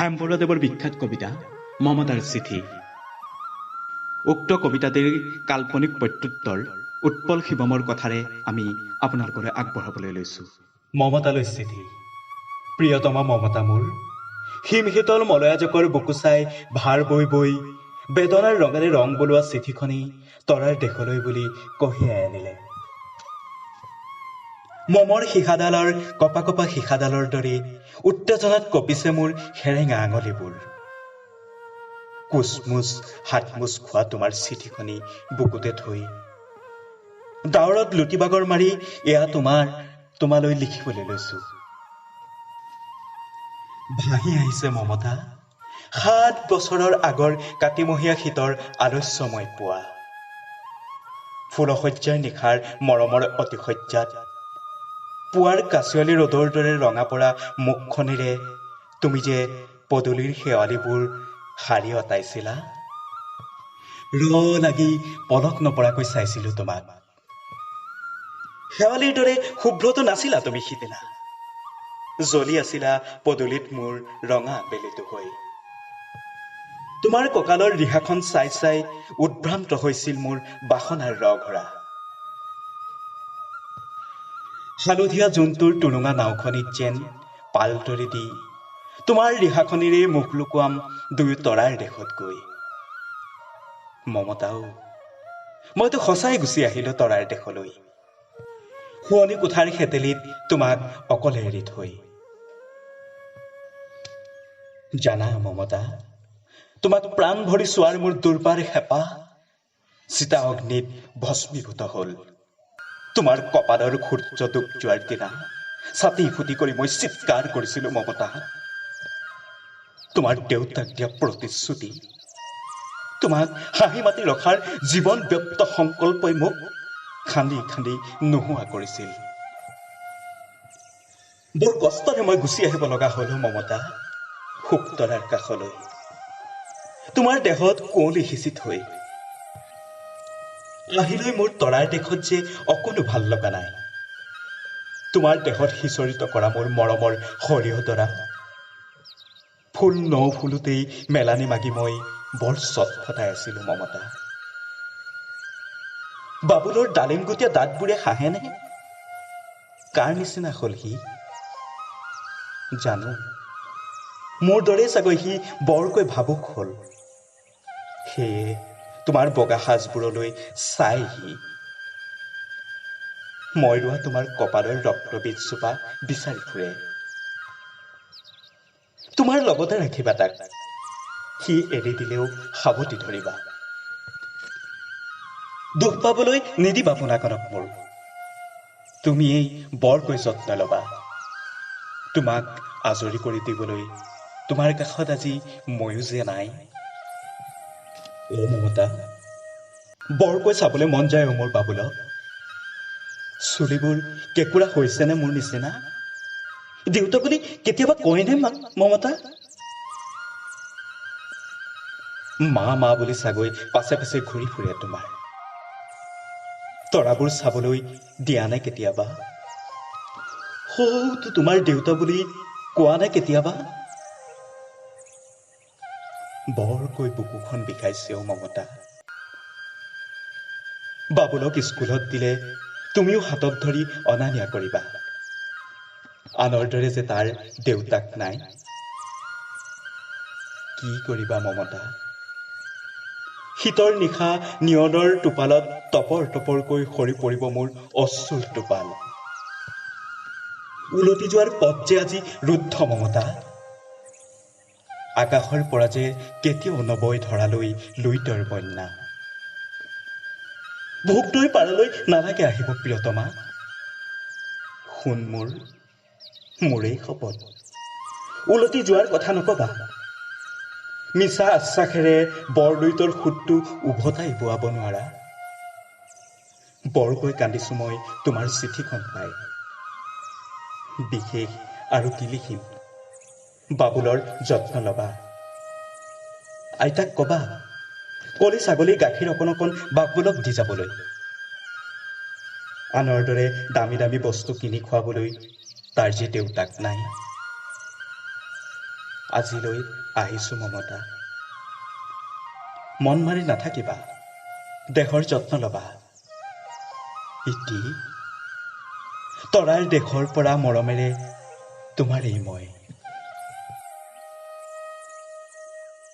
হেমবৰদেৱৰ বিখ্যাত কবিতা মমতাৰ চিঠি। উক্ত কবিতাটিৰ কাল্পনিক প্ৰত্যুত্তৰ উৎপল শিৱমৰ কথাৰে আমি আপোনালোকলৈ আগবঢ়াবলৈ লৈছোঁ। মমতালৈ চিঠি। প্ৰিয়তমা মমতা মোৰ, হিমশীতল মলয়াজকৰ বুকু চাই ভাৰ বৈ বৈ বেদনাৰ ৰঙেৰে ৰং বোলোৱা চিঠিখনি তৰাৰ দেশলৈ বুলি কঢ়িয়াই আনিলে। মমৰ শিখাডালৰ কপা কপা শিখাডালৰ দৰে উত্তেজনাত কঁপিছে মোৰ সেৰেঙা আঙলিবোৰ। কোচমোচ হাতমোচ খোৱা তোমাৰ চিঠিখনি বুকুতে থৈ ডাৱৰত লুটিবাগৰ মাৰি এয়া তোমালৈ লিখিবলৈ লৈছো। ভাহি আহিছে মমতা ৭ বছৰৰ আগৰ কাতিমহীয়া শীতৰ আলস্যময় পুৱা। ফুলশয্যাৰ নিশাৰ মৰমৰ অতিশয্যাত পুৱাৰ কাচিয়লি ৰ'দৰ দৰে ৰঙা পৰা মুখখনেৰে তুমি যে পদূলিৰ শেৱালিবোৰ শাৰী অতাইছিলা। লাগি পলক নপৰাকৈ চাইছিলো তোমাক। শেৱালিৰ দৰে শুভ্ৰতো নাছিলা তুমি সিদিনা, জ্বলি আছিলা পদূলিত মোৰ ৰঙা বেলিটো হৈ। তোমাৰ কঁকালৰ ৰিহাখন চাই চাই উদ্ভ্ৰান্ত হৈছিল মোৰ বাসনাৰ ৰঘৰা। হালধীয়া জোনটোৰ টুলুঙা নাওখনিত যেন পালতৰি দি তোমাৰ ৰিহাখনিৰে মুখ লুকুৱাম দুয়ো তৰাৰ দেশত গৈ। মমতাও, মইতো সঁচাই গুচি আহিলো তৰাৰ দেশলৈ, শুৱনি কোঠাৰ হেতেলিত তোমাক অকলে এৰি থৈ। জানা মমতা, তোমাক প্ৰাণ ভৰি চোৱাৰ মোৰ দুৰ্বাৰ হেঁপাহ চিতা অগ্নিত ভস্মীভূত হল। তোমাৰ কপালৰ সূৰ্য ডুব যোৱাৰ দিনা ছাতি ফুটি কৰি মই চিৎকাৰ কৰিছিলো মমতা। তোমাৰ দেউতাক দিয়া প্ৰতিশ্ৰুতি, তোমাক হাঁহি মাতি ৰখাৰ জীৱন ব্যপ্ত সংকল্পই মোক খান্দি খান্দি নোহোৱা কৰিছিল। বৰ কষ্টৰে মই গুচি আহিব লগা হলো মমতা শুকতৰাৰ কাষলৈ, তোমাৰ দেহত কুঁৱলী সিঁচি থৈ। আহিলৈ মোৰ তৰাৰ দেশত যে অকণো ভাল লগা নাই। তোমাৰ দেহত সিঁচৰিত কৰা মোৰ মৰমৰ সৰিয়হডৰা ফুল নফুলোতেই মেলানি মাগি মই বৰ চটফটাই আছিলো মমতা। বাবুলৰ ডালিমগুটীয়া দাঁতবোৰে হাঁহেনে? কাৰ নিচিনা হল সি জানো, মোৰ দৰেই চাগৈ সি বৰকৈ ভাবুক হল। সেয়ে তোমাৰ বগা সাজবোৰলৈ চাই সি মই ৰোৱা তোমাৰ কপালৰ ৰক্তবীজজোপা বিচাৰি ফুৰে। তোমাৰ লগতে ৰাখিবা তাক, সি এৰি দিলেও সাৱটি ধৰিবা। দুখ পাবলৈ নিদিবা পোনাকণক মোৰ, তুমিয়েই বৰকৈ যত্ন ল'বা। তোমাক আজৰি কৰি দিবলৈ তোমাৰ কাষত আজি ময়ো যে নাই। অ মমতা, বৰকৈ চাবলৈ মন যায় মোৰ বাবুলক। চুলিবোৰ কেঁকুৰা হৈছেনে মোৰ নিচিনা? দেউতা বুলি কেতিয়াবা কয়নে মমতা? মা বুলি চাগৈ পাছে পাছে ঘূৰি ফুৰে তোমাৰ। তৰাবোৰ চাবলৈ দিয়া নাই কেতিয়াবা? হয়তো তোমাৰ দেউতা বুলি কোৱা নাই কেতিয়াবা? বৰকৈ বুকুখন বিষাইছে অ মমতা। বাবুলক স্কুলত দিলে তুমিও হাতত ধৰি অনা নিয়া কৰিবা। আনৰ দৰে যে তাৰ দেউতাক নাই। কি কৰিবা মমতা? শীতৰ নিশা নিয়নৰ টোপালত টপৰ টপৰকৈ সৰি পৰিব মোৰ অশ্ৰুৰ টোপাল। উলটি যোৱাৰ পথ যে আজি ৰুদ্ধ মমতা। আকাশৰ পৰা যে কেতিয়াও নবৈ ধৰালৈ লুইতৰ বন্যা। ভোগদৈৰ পাৰলৈ নালাগে আহিব প্ৰিয়তমা। শুন মোৰেই শপত, উলটি যোৱাৰ কথা নকবা। মিছা আশ্বাসেৰে বৰলুইতৰ সোঁতটো উভতাই বোৱাব নোৱাৰা। বৰকৈ কান্দিছো মই তোমাৰ চিঠিখন পাই। বিশেষ আৰু কি লিখিম, বাবুলৰ যত্ন ল'বা। আইতাক কবা কলি ছাগলী গাখীৰ অকণ বাবুলক দি যাবলৈ। আনৰ দৰে দামী দামী বস্তু কিনি খুৱাবলৈ তাৰ যে দেউতাক নাই। আজিলৈ আহিছো মমতা। মন মাৰি নাথাকিবা, দেহৰ যত্ন ল'বা। ইতি তৰাৰ দেশৰ পৰা মৰমেৰে তোমাৰেই মই।